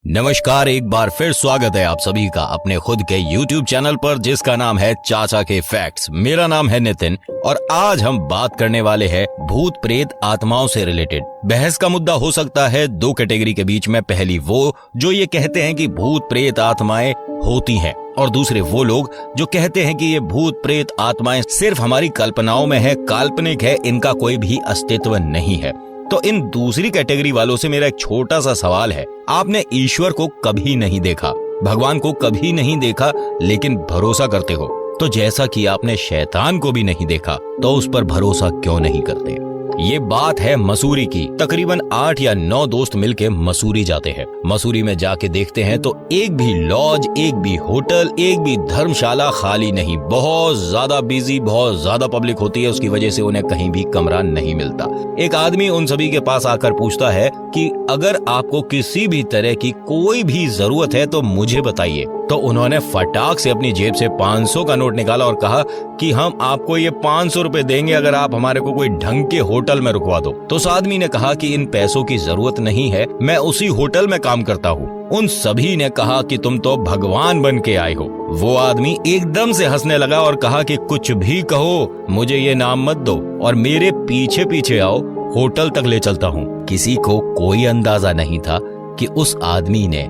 नमस्कार, एक बार फिर स्वागत है आप सभी का अपने खुद के YouTube चैनल पर जिसका नाम है चाचा के फैक्ट्स। मेरा नाम है नितिन और आज हम बात करने वाले हैं भूत प्रेत आत्माओं से रिलेटेड। बहस का मुद्दा हो सकता है दो कैटेगरी के बीच में, पहली वो जो ये कहते हैं कि भूत प्रेत आत्माएं होती हैं और दूसरे वो लोग जो कहते हैं कि ये भूत प्रेत आत्माएं सिर्फ हमारी कल्पनाओं में है, काल्पनिक है, इनका कोई भी अस्तित्व नहीं है। तो इन दूसरी कैटेगरी वालों से मेरा एक छोटा सा सवाल है, आपने ईश्वर को कभी नहीं देखा, भगवान को कभी नहीं देखा, लेकिन भरोसा करते हो। तो जैसा कि आपने शैतान को भी नहीं देखा तो उस पर भरोसा क्यों नहीं करते? ये बात है मसूरी की। तकरीबन 8 या 9 दोस्त मिलके मसूरी जाते हैं। मसूरी में जाके देखते हैं तो एक भी लॉज, एक भी होटल, एक भी धर्मशाला खाली नहीं। बहुत ज्यादा बिजी, बहुत ज्यादा पब्लिक होती है, उसकी वजह से उन्हें कहीं भी कमरा नहीं मिलता। एक आदमी उन सभी के पास आकर पूछता है कि अगर आपको किसी भी तरह की कोई भी जरूरत है तो मुझे बताइए। तो उन्होंने फटाक से अपनी जेब से 500 का नोट निकाला और कहा कि हम आपको ये 500 रुपए देंगे अगर आप हमारे को कोई ढंग के होटल में रुकवा दो। तो उस आदमी ने कहा कि इन पैसों की जरूरत नहीं है, मैं उसी होटल में काम करता हूँ। उन सभी ने कहा कि तुम तो भगवान बन के आए हो। वो आदमी एकदम से हंसने लगा और कहा कि कुछ भी कहो, मुझे ये नाम मत दो और मेरे पीछे पीछे आओ, होटल तक ले चलता हूँ। किसी को कोई अंदाजा नहीं था कि उस आदमी ने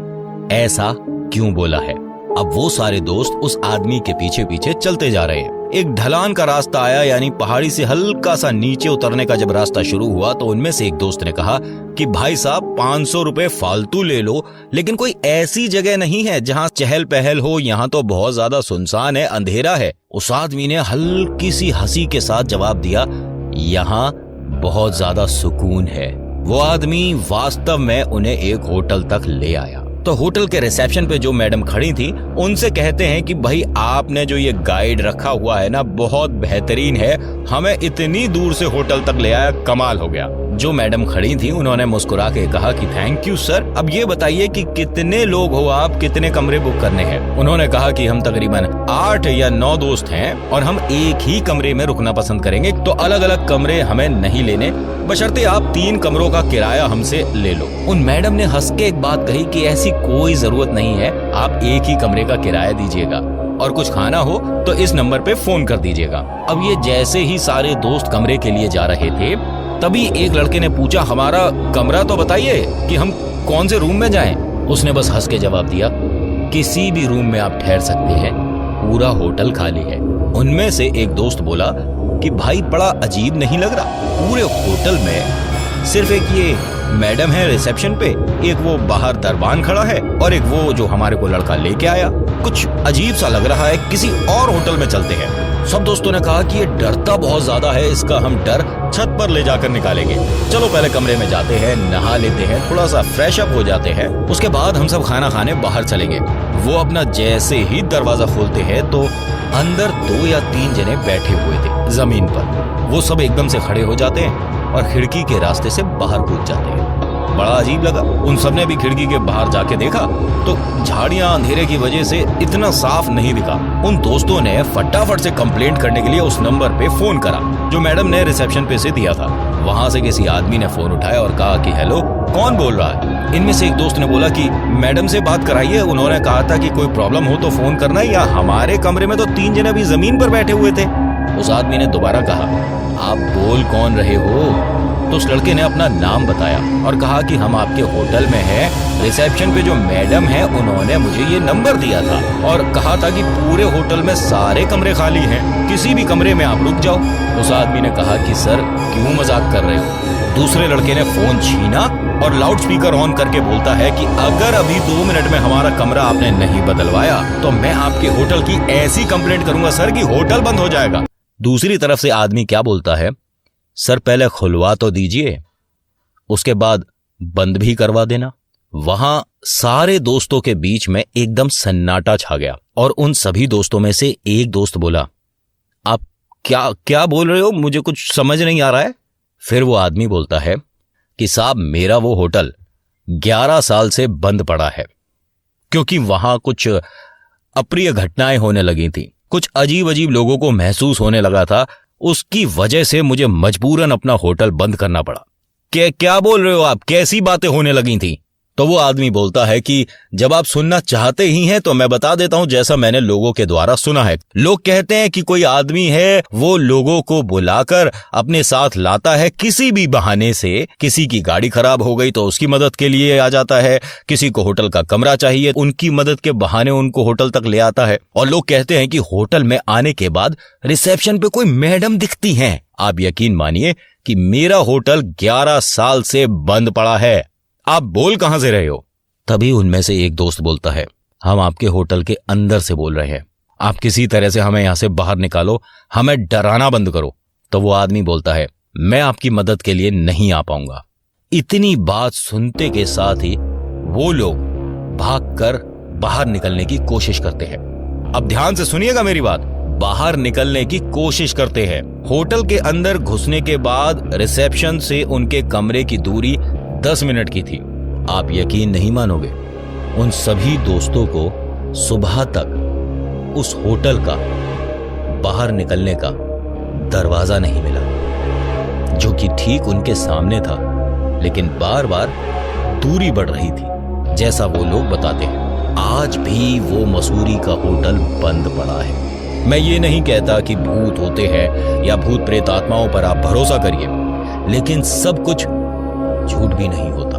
ऐसा क्यों बोला है। अब वो सारे दोस्त उस आदमी के पीछे पीछे चलते जा रहे हैं। एक ढलान का रास्ता आया, यानी पहाड़ी से हल्का सा नीचे उतरने का जब रास्ता शुरू हुआ तो उनमें से एक दोस्त ने कहा कि भाई साहब 500 रुपए फालतू ले लो, लेकिन कोई ऐसी जगह नहीं है जहाँ चहल पहल हो, यहाँ तो बहुत ज्यादा सुनसान है, अंधेरा है। उस आदमी ने हल्की सी हंसी के साथ जवाब दिया, यहाँ बहुत ज्यादा सुकून है। वो आदमी वास्तव में उन्हें एक होटल तक ले आया। तो होटल के रिसेप्शन पे जो मैडम खड़ी थी उनसे कहते हैं कि भाई आपने जो ये गाइड रखा हुआ है ना, बहुत बेहतरीन है, हमें इतनी दूर से होटल तक ले आया, कमाल हो गया। जो मैडम खड़ी थी उन्होंने मुस्कुरा के कहा कि थैंक यू सर, अब ये बताइए कि कितने लोग हो आप, कितने कमरे बुक करने हैं? उन्होंने कहा कि हम तकरीबन 8 या 9 दोस्त हैं और हम एक ही कमरे में रुकना पसंद करेंगे, तो अलग अलग कमरे हमें नहीं लेने, बशर्ते आप 3 कमरों का किराया हमसे ले लो। उन मैडम ने हंस के एक बात कही कि ऐसी कोई जरूरत नहीं है, आप एक ही कमरे का किराया दीजिएगा और कुछ खाना हो तो इस नंबर पे फोन कर दीजिएगा। अब ये जैसे ही सारे दोस्त कमरे के लिए जा रहे थे तभी एक लड़के ने पूछा, हमारा कमरा तो बताइए कि हम कौन से रूम में जाएं? उसने बस हंस के जवाब दिया, किसी भी रूम में आप ठहर सकते हैं, पूरा होटल खाली है। उनमें से एक दोस्त बोला कि भाई बड़ा अजीब नहीं लग रहा, पूरे होटल में सिर्फ एक ये मैडम है रिसेप्शन पे, एक वो बाहर दरबान खड़ा है और एक वो जो हमारे को लड़का लेके आया, कुछ अजीब सा लग रहा है, किसी और होटल में चलते हैं। सब दोस्तों ने कहा कि ये डरता बहुत ज्यादा है, इसका हम डर छत पर ले जाकर निकालेंगे। चलो पहले कमरे में जाते हैं, नहा लेते हैं, थोड़ा सा फ्रेश अप हो जाते हैं, उसके बाद हम सब खाना खाने बाहर चलेंगे। वो अपना जैसे ही दरवाजा खोलते हैं तो अंदर 2 या 3 जने बैठे हुए थे जमीन पर। वो सब एकदम से खड़े हो जाते हैं और खिड़की के रास्ते से बाहर कूद जाते हैं। बड़ा अजीब लगा। उन सबने भी खिड़की के बाहर जाके देखा तो झाड़ियां अंधेरे की वजह से इतना साफ नहीं दिखा। उन दोस्तों ने फटाफट से कंप्लेंट करने के लिए उस नंबर पे फोन करा जो मैडम ने रिसेप्शन पे से दिया था। वहां से किसी आदमी ने फोन उठाया और कहा कि हेलो, कौन बोल रहा है? इनमें से एक दोस्त ने बोला कि मैडम से बात कराइए, उन्होंने कहा था कि कोई प्रॉब्लम हो तो फोन करना, या हमारे कमरे में तो 3 जने अभी जमीन पर बैठे हुए थे। उस आदमी ने दोबारा कहा, आप बोल कौन रहे हो? तो उस लड़के ने अपना नाम बताया और कहा कि हम आपके होटल में हैं, रिसेप्शन पे जो मैडम है उन्होंने मुझे ये नंबर दिया था और कहा था कि पूरे होटल में सारे कमरे खाली हैं, किसी भी कमरे में आप रुक जाओ। उस आदमी ने कहा कि सर क्यों मजाक कर रहे हो? दूसरे लड़के ने फोन छीना और लाउड स्पीकर ऑन करके बोलता है कि अगर अभी 2 मिनट में हमारा कमरा आपने नहीं बदलवाया तो मैं आपके होटल की ऐसी कंप्लेंट करूंगा सर कि होटल बंद हो जाएगा। दूसरी तरफ से आदमी क्या बोलता है, सर पहले खुलवा तो दीजिए, उसके बाद बंद भी करवा देना। वहां सारे दोस्तों के बीच में एकदम सन्नाटा छा गया और उन सभी दोस्तों में से एक दोस्त बोला, आप क्या क्या बोल रहे हो, मुझे कुछ समझ नहीं आ रहा है। फिर वो आदमी बोलता है कि साहब मेरा वो होटल 11 साल से बंद पड़ा है क्योंकि वहां कुछ अप्रिय घटनाएं होने लगी थी, कुछ अजीब अजीब लोगों को महसूस होने लगा था, उसकी वजह से मुझे मजबूरन अपना होटल बंद करना पड़ा। क्या बोल रहे हो आप, कैसी बातें होने लगी थी? तो वो आदमी बोलता है कि जब आप सुनना चाहते ही हैं तो मैं बता देता हूं जैसा मैंने लोगों के द्वारा सुना है। लोग कहते हैं कि कोई आदमी है वो लोगों को बुलाकर अपने साथ लाता है किसी भी बहाने से। किसी की गाड़ी खराब हो गई तो उसकी मदद के लिए आ जाता है, किसी को होटल का कमरा चाहिए उनकी मदद के बहाने उनको होटल तक ले आता है। और लोग कहते हैं कि होटल में आने के बाद रिसेप्शन पे कोई मैडम दिखती हैं। आप यकीन मानिए कि मेरा होटल 11 साल से बंद पड़ा है। आप बोल कहां से रहे हो? तभी उनमें से एक दोस्त बोलता है, हम आपके होटल के अंदर से बोल रहे हैं, आप किसी तरह से हमें यहां से बाहर निकालो, हमें डराना बंद करो। तो वो आदमी बोलता है, मैं आपकी मदद के लिए नहीं आ पाऊंगा। इतनी बात सुनते के साथ ही वो लोग भागकर बाहर निकलने की कोशिश करते हैं। अब ध्यान से सुनिएगा मेरी बात, बाहर निकलने की कोशिश करते हैं। होटल के अंदर घुसने के बाद रिसेप्शन से उनके कमरे की दूरी 10 मिनट की थी। आप यकीन नहीं मानोगे, उन सभी दोस्तों को सुबह तक उस होटल का बाहर निकलने का दरवाजा नहीं मिला, जो कि ठीक उनके सामने था, लेकिन बार बार दूरी बढ़ रही थी। जैसा वो लोग बताते हैं, आज भी वो मसूरी का होटल बंद पड़ा है। मैं ये नहीं कहता कि भूत होते हैं या भूत प्रेत आत्माओं पर आप भरोसा करिए, लेकिन सब कुछ झूठ भी नहीं होता।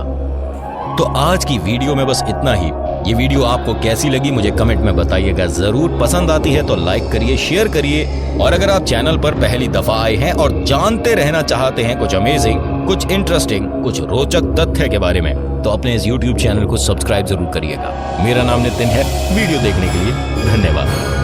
तो आज की वीडियो में बस इतना ही। ये वीडियो आपको कैसी लगी मुझे कमेंट में बताइएगा जरूर। पसंद आती है तो लाइक करिए, शेयर करिए, और अगर आप चैनल पर पहली दफा आए हैं और जानते रहना चाहते हैं कुछ अमेजिंग, कुछ इंटरेस्टिंग, कुछ रोचक तथ्य के बारे में, तो अपने इस YouTube चैनल को सब्सक्राइब जरूर करिएगा। मेरा नाम नितिन है। वीडियो देखने के लिए धन्यवाद।